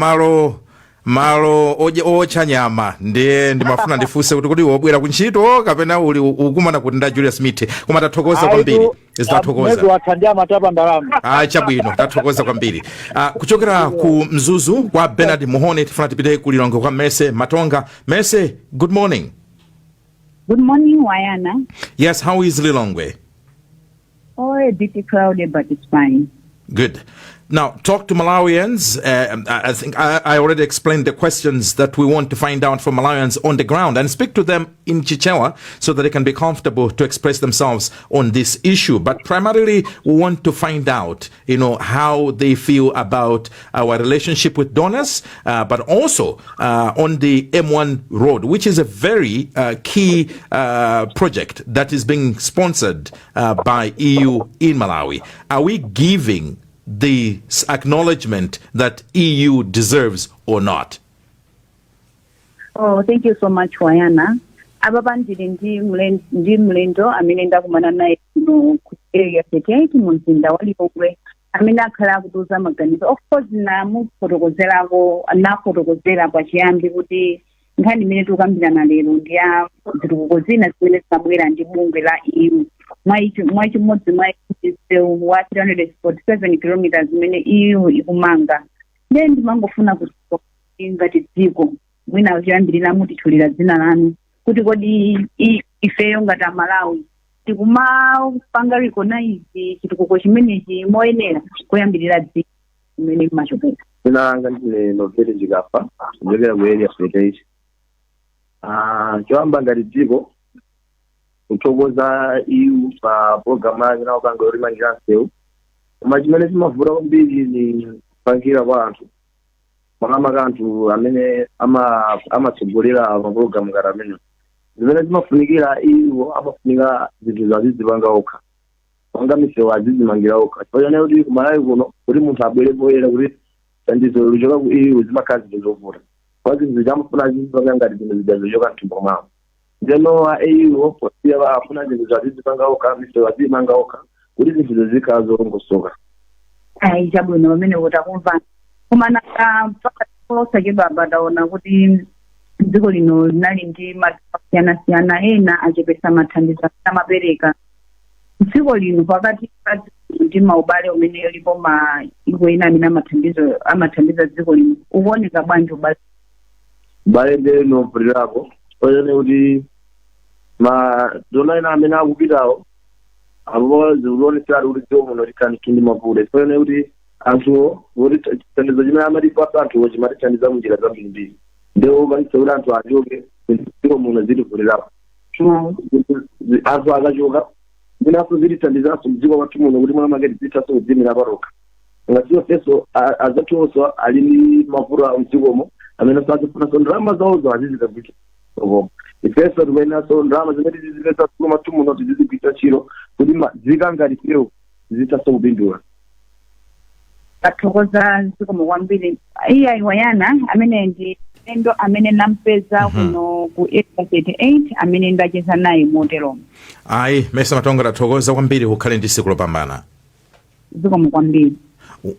malo ocha nyama ndiye ndimafuna ndifuse kuti wobwera kuntchito kapena uli ukumana kuti nda Julius Smith koma tathokoza kwambiri mwezi wathandia matapa ndalama chabwino tathokoza kwambiri kuchokera ku Mzuzu kwa Bernard Muhone tifuna tipite kulilongo kwa Mercy Matonga. Mercy, good morning. Good morning, Bayana. Yes, how is Lilongwe? Oh, a bit crowded, but it's fine. Good. Now, talk to Malawians. I think I already explained the questions that we want to find out from Malawians on the ground and speak to them in Chichewa so that they can be comfortable to express themselves on this issue. But primarily, we want to find out, how they feel about our relationship with donors, but also on the M1 road, which is a very key project that is being sponsored by EU in Malawi. Are we giving the acknowledgement that EU deserves or not? Oh, thank you so much, Bayana. Ababandili ndi mlendo amene ndakumana naye ku area 38 mu mzinda wa Lilongwe amene akhala akutuza maganizo. Of course nafotokozera pachiyambi kuti nkhani imene tikukambirana lero ndi ya zitukuko zina zimene zimabwera ndi bungwe la EU mwachimodzi mwa msewu wa 347 kilometers zimene EU ikumanga. Ndiye ndimangofuna kuti ngati dziko mwina choyambirira mutitchulira dzina lanu kuti kodi ifeyo ngati Malawi tikumapanga recognize chitukuko chimenechi moyenera kuyambirira dziko imene machokera. Ndinalanga ndine noveli ndikafa ndikera ku area state. Choyamba ngati dziko kuthokoza EU pa program yake na upanga urimangira nsewu. Koma chimene chimavura kwambiri ni kupangira kwa anthu. Makamaka anthu amene amatsogolera ma program ngati amene. Zimene zimafunikira EU amafunika zinthu zazizipanga okha. Panga misewu azizimangira okha. Chifukwa kuti kumalawi kuno kuti munthu abwere poyera kuti thandizo lichoka ku EU zimakhala zinthu zovuta. Kwa zinthu zamafuna zizipanga ngati zinthu zidazochoka mthumbo mwawo. Ndeno EU oposia bafuna zinthu zazizipanga okha, misewu azimanga okha kuti zinthu zikhala zolongosoka. Chabwino pamene utakumva. Koma nakapakatikolosachedwa abadaona kuti dziko lino linali ndi masiyana-siyana ena achepesa mathandizo amapereka. Dziko lino pakati ndi maubale umene ulipo iko ina amene amathandiza dziko lino ukuoneka bwanji ubale? Ubale ndi nopulirapo oyene kuti madona ena amene akupitawo abo zikuonetsera kuti dziko muno likhanikindi mapule. Oyene kuti anthu kuti thandizo chimene amatipasa anthu chimatithandiza munjira zambirimbiri. Ndio vanise kuti anthu achoke dziko muno zitivulirapo. Anthu akachoka zinaso zilithandizaso mdziko wathu muno kuti mwana maketi zitaso kudzimira paroka. Ngatiyo feso azathuonso ali ndi mavuto mdzikomo amene sazifunaso ndalama zawozo azizikagwira. Ifeso tikuyenaso ndalama zimene tizileta dziko wathu muno tizizigwira chiro kuti zikangati fewo zitaso kupindula. Athokoza dziko kwambiri. Iya iwayana amene ndi endo amene nampeza kuno ku area 38 amene ndacheza naye motero. Ayi, Mesa Matonga athokoza kwambiri kukhale ndi siku lopambana. Dziko kwambiri.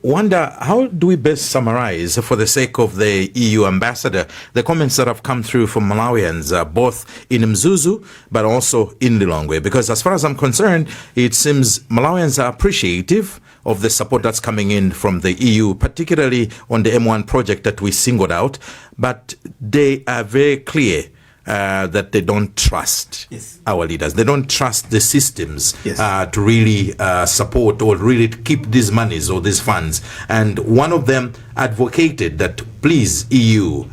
Wonder, how do we best summarize, for the sake of the EU ambassador, the comments that have come through from Malawians, both in Mzuzu but also in Lilongwe? Because as far as I'm concerned, it seems Malawians are appreciative of the support that's coming in from the EU, particularly on the M1 project that we singled out, but they are very clear that they don't trust our leaders. They don't trust the systems to really support or really keep these monies or these funds. And one of them advocated that, please, EU,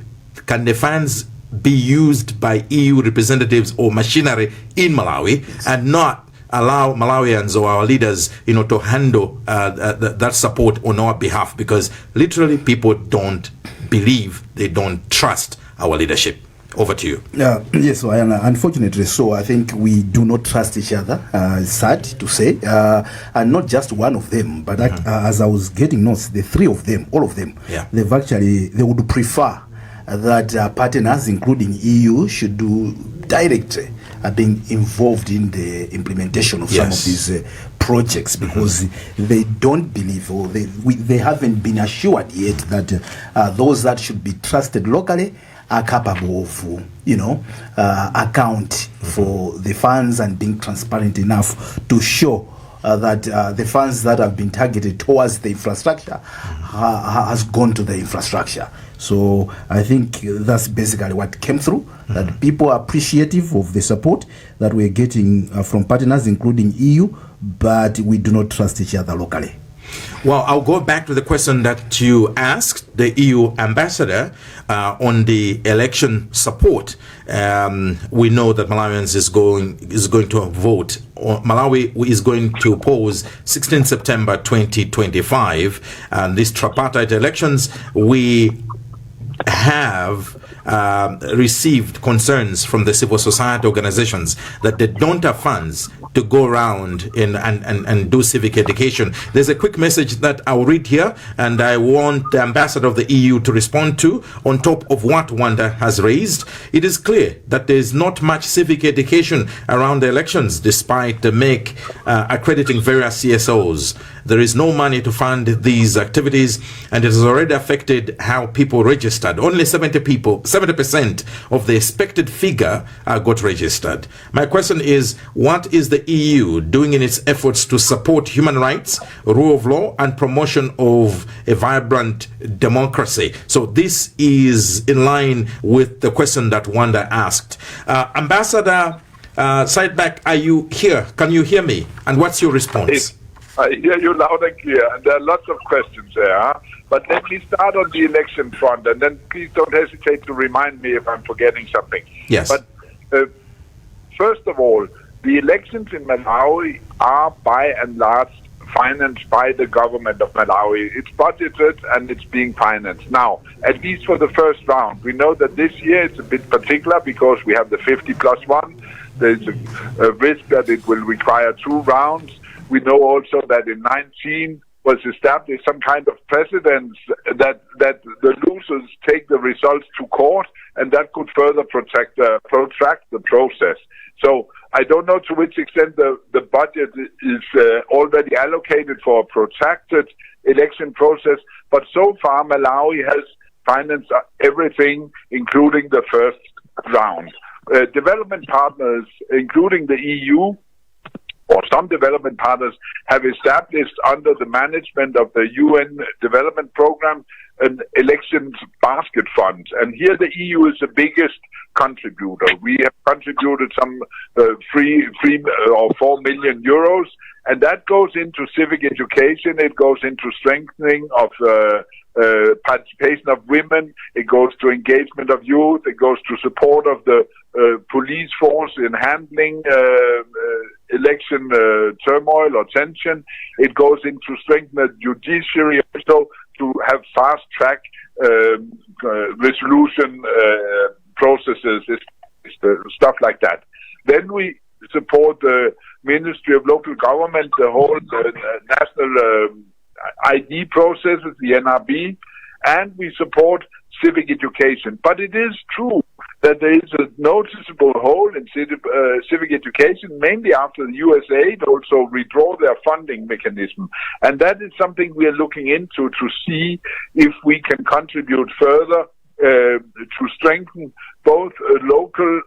can the funds be used by EU representatives or machinery in Malawi and not allow Malawians or our leaders, to handle that support on our behalf? Because literally people don't believe, they don't trust our leadership. Over to you. Yes, unfortunately so. I think we do not trust each other. It's sad to say. And not just one of them, but as I was getting notes, the three of them, all of them, they would prefer that partners, including EU, should do directly being involved in the implementation of some of these projects, because they don't believe, or they haven't been assured yet that those that should be trusted locally are capable of, account for the funds and being transparent enough to show that the funds that have been targeted towards the infrastructure has gone to the infrastructure. So I think that's basically what came through, that people are appreciative of the support that we're getting from partners, including EU, but we do not trust each other locally. Well, I'll go back to the question that you asked the EU ambassador on the election support. We know that Malawians is going to vote. Malawi is going to pose 16 September 2025, and these tripartite elections. We have received concerns from the civil society organizations that they don't have funds to go around and do civic education. There's a quick message that I'll read here, and I want the ambassador of the EU to respond to on top of what Wanda has raised. It is clear that there is not much civic education around the elections, despite the MEC accrediting various CSOs. there is no money to fund these activities, and it has already affected how people registered. Only 70% of the expected figure got registered. My question is, what is the EU doing in its efforts to support human rights, rule of law, and promotion of a vibrant democracy? So this is in line with the question that Wanda asked. Ambassador Sideback, are you here? Can you hear me? And what's your response? I hear you loud and clear, and there are lots of questions there. Huh? But let me start on the election front, and then please don't hesitate to remind me if I'm forgetting something. Yes. But first of all, the elections in Malawi are by and large financed by the government of Malawi. It's budgeted and it's being financed. Now, at least for the first round, we know that this year it's a bit particular because we have the 50+1. There's a risk that it will require 2 rounds. We know also that in 19 was established some kind of precedence that the losers take the results to court, and that could further protract the process. So I don't know to which extent the budget is already allocated for a protracted election process, but so far Malawi has financed everything, including the first round. Development partners, including the EU, or some development partners, have established under the management of the UN Development Program an elections basket fund. And here the EU is the biggest contributor. We have contributed some 4 million euros, and that goes into civic education. It goes into strengthening of participation of women. It goes to engagement of youth. It goes to support of the police force in handling election turmoil or tension. It goes into strengthening the judiciary also to have fast-track resolution processes, stuff like that. Then we support the Ministry of Local Government, the whole national ID processes, the NRB, and we support civic education. But it is true that there is a noticeable hole in civic education, mainly after the USA also withdraw their funding mechanism. And that is something we are looking into to see if we can contribute further to strengthen both local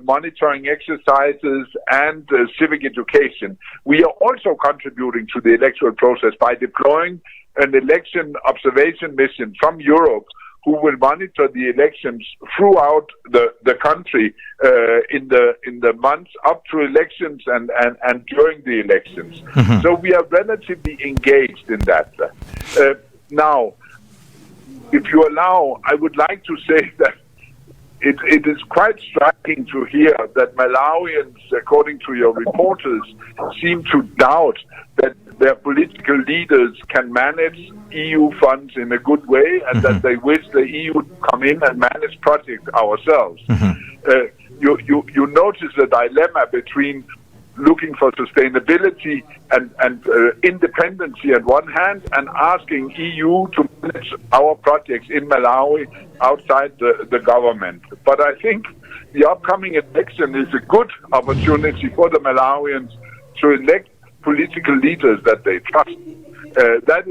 monitoring exercises and civic education. We are also contributing to the electoral process by deploying an election observation mission from Europe who will monitor the elections throughout the country in the months up to elections and during the elections. Mm-hmm. So we are relatively engaged in that. Now, if you allow, I would like to say that it is quite striking to hear that Malawians, according to your reporters, seem to doubt that their political leaders can manage EU funds in a good way, and that they wish the EU to come in and manage projects ourselves. You notice the dilemma between looking for sustainability and independency on one hand, and asking EU to manage our projects in Malawi outside the government. But I think the upcoming election is a good opportunity for the Malawians to elect political leaders that they trust. That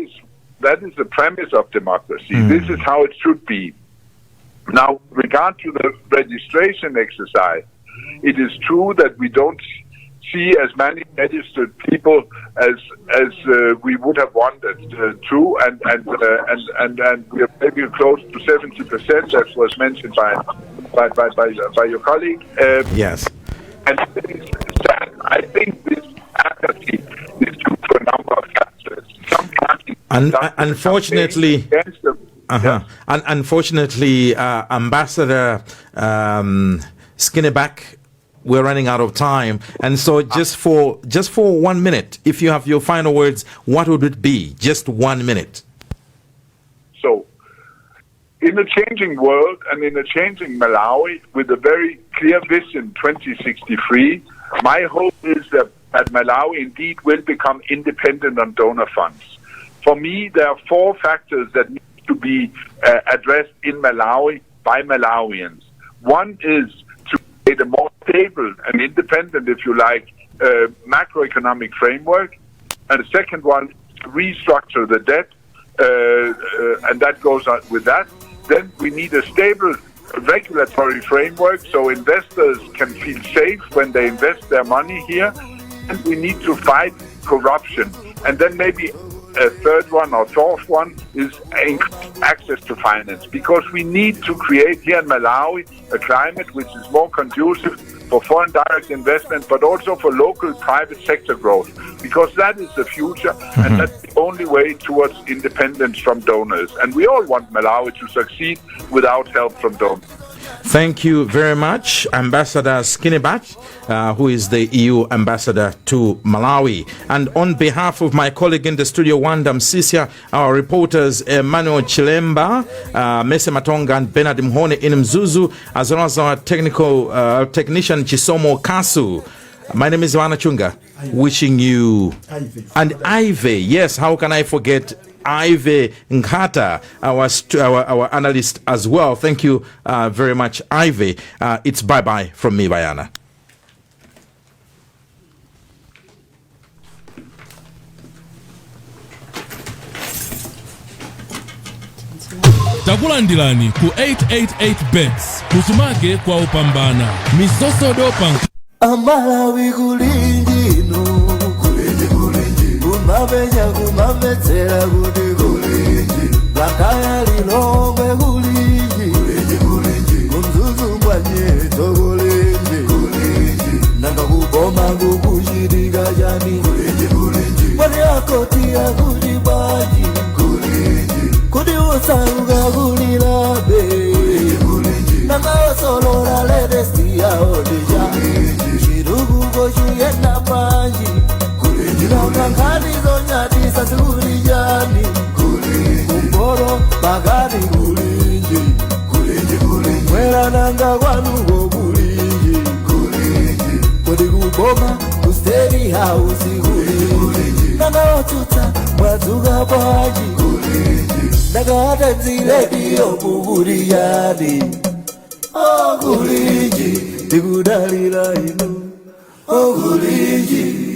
is the premise of democracy. This is how it should be. Now, regard to the registration exercise, it is true that we don't see as many registered people as we would have wanted to, and we are maybe close to 70%, as was mentioned by your colleague. Yes. And I think this apathy is due to a number of factors. Some parties, unfortunately. Unfortunately, Ambassador Skinnebach, we're running out of time, and so just for 1 minute, if you have your final words, what would it be? Just 1 minute. So, in a changing world and in a changing Malawi, with a very clear vision 2063, my hope is that Malawi indeed will become independent on donor funds. For me, there are 4 factors that need to be addressed in Malawi by Malawians. One is to create a more stable and independent, if you like, macroeconomic framework. And the second one to restructure the debt, and that goes on with that. Then we need a stable regulatory framework so investors can feel safe when they invest their money here. And we need to fight corruption. And then maybe a third one or fourth one is access to finance, because we need to create here in Malawi a climate which is more conducive for foreign direct investment, but also for local private sector growth, because that is the future, and that's the only way towards independence from donors. And we all want Malawi to succeed without help from donors. Thank you very much, Ambassador Skinnebach, who is the EU ambassador to Malawi. And on behalf of my colleague in the studio, Wanda Msiska, our reporters Emmanuel Chilemba, Mese Matonga, and Bernard Mhone in Mzuzu, as well as our technician Chisomo Kasu. My name is Ivana Chunga, wishing you... And Ivy, yes, how can I forget Ivy Nkata, our analyst as well. Thank you very much, Ivy. It's bye-bye from me, Bayana. Takulandilani ku 888 bets kusumake kwa upambana misosodo pank Amalawi kulinji no kulinji kumabenya kumabetsera kuti kulinji lakaya lilongwe kulinji kumzuzu mwanyeto kulinji nanga kuboma kukushirika jani kwani akotia kulibaji kuti usauka kulilabe nanga osolora ledesiya odija chirugu koshuyena manji nanga nkani zonyatisa sikulijani kumboro bagari kulinji mwera nanga kwanuko kulinji kodi kuboma kusteri hausi kulinji nanga otuta mwazuka paji nanga hata ziledio kukuliyani oh kulinji tikudalira inu oh kulinji